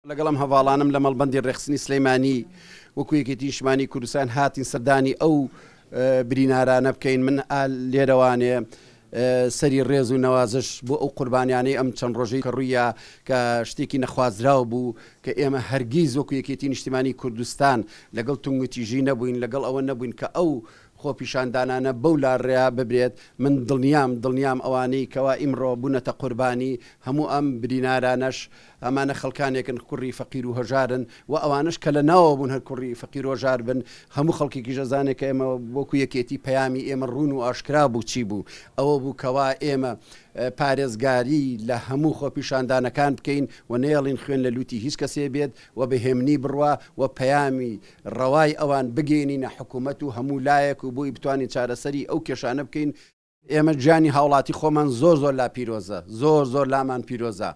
لەگەڵم هەواڵانم لە مەڵبەندی ڕێخستنی سلەیمانی وەکو یەکێتی نیشتیمانی کوردستان هاتین سەردانی ئەو برینارانە بکەین. من لێرەوانێ سەری ڕێز و نەوازش بۆ ئەو قوربانیانەی ئەم چەند ڕۆژەی کە ڕوویە کە شتێکی نەخوازراو بوو کە ئێمە هەرگیز وەکو یەکێتی نیشتیمانی کوردستان لەگەڵ تونگوتیژی نەبووین، لەگەڵ ئەوە نەبووین کە ئەو خۆپیشاندانانە بەو لاڕێیا ببرێت. من دڵنیام ئەوانەی کەوا ئیمڕۆ بوونەتە قوربانی هەموو ئەم برینارانەش ئەمانە خەڵکانێکن کوڕی فەقیر و هەژارن و ئەوانش کە لە ناوە بوون هەر کوڕی فەقیر و هەژار بن هەموو خەڵکێکی ژەزانێک کە ئێمە وەکو یەکێتی پەیامی ئێمە ڕوون و ئاشکرا بوو چی بوو ئەوە بوو کەوا ئێمە پارێزگاری لە هەموو خۆپیشاندانەکان بکەین و نێڵین خوێن لە لوتی هیچ کەسێ بێت و بەهێمنی بڕوا و پەیامی ڕەوای ئەوان بگەێنینە حکوومەت و هەموو لایەک و بۆی بتوانین چارەسەری ئەو کێشانە بکەین. ئێمە گیانی هاوڵاتی خۆمان زۆر لا پیرۆزە، زۆر لامان پیرۆزە،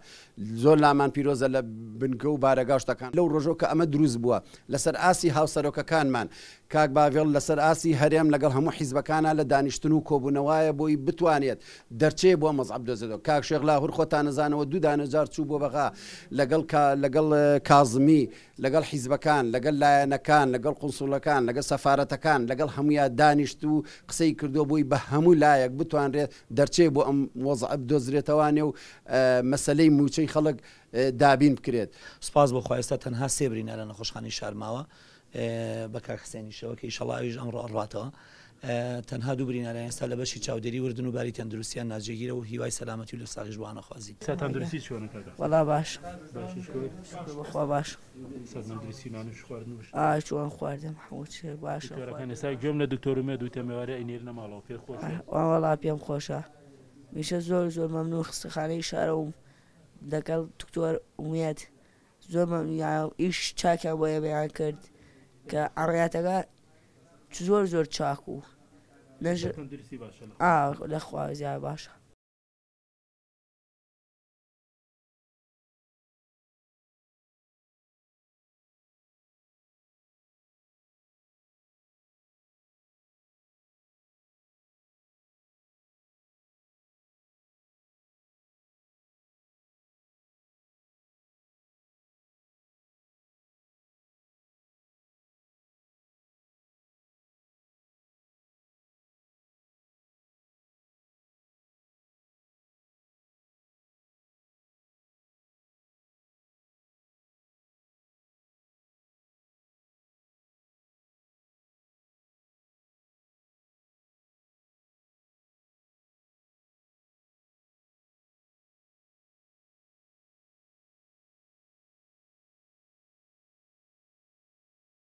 زۆر لامان پیرۆزە لە بنکە و بارەگاشتەکان لەو ڕۆژۆ کە ئەمە دروست بووە لەسەر ئاسی هاوسەرۆکەکانمان. کاک باڤێڵ لەسەر ئاسی هەرێم لەگەڵ هەموو حیزبەکانە لە دانیشتن و کۆبوونەوەیە بۆی بتوانێت دەرچێ بۆ مەزعب دۆزێتەوە. کاک شێخ لاهور خۆتان نەزانەوە دوو دانەجار چوو بۆ بەغا لەگەڵ کازمی، لەگەڵ حیزبەکان، لەگەڵ لایەنەکان، لەگەڵ قونسوڵەکان، لەگەڵ سەفارەتەکان، لەگەڵ هەمویان دانیشت و قسەی کردو بووی بە هەموو لایەک بتوانرێت دەرچێ بۆ ئەم مەزعب دۆزرێتەوانێ و مەسەلەی موچەی خەڵک دابین بکرێت. سپاس بۆ خوا ئێستا تەنها سێ برینە لە نەخۆشخانەی شارماوە بە کاک حسێنیشەوە کە ئیشەڵڵا ئەویش ئەمڕۆ ئەڕاتەوە. تەنها دوو برینەرە ئێستا لە بەشی چاودێری وردن و باری تەندروستیان ناجێگیرە و هیوای سەلامەتی و لەساغیش بۆ ئانەخوازی. تەندروستی چۆنە کاکا؟ وەڵا باش بەخوا باش چۆن خواردم هەموو چێ باشە. ئێستا گوێم لە دکتۆرمێ دوو تەمێوارە ئەینێرنە ماڵەوە پێ خۆش؟ وەڵا پێم خۆشە، میشە زۆر مەمنوو خستەخانەی شارەوە دەگەڵ دکتۆر ئومێد زۆر ئیش چاکیان بۆ ئێمەیان کرد کە ئەڕێاتەکە زۆر چاک و لەخوا زیاد باشە.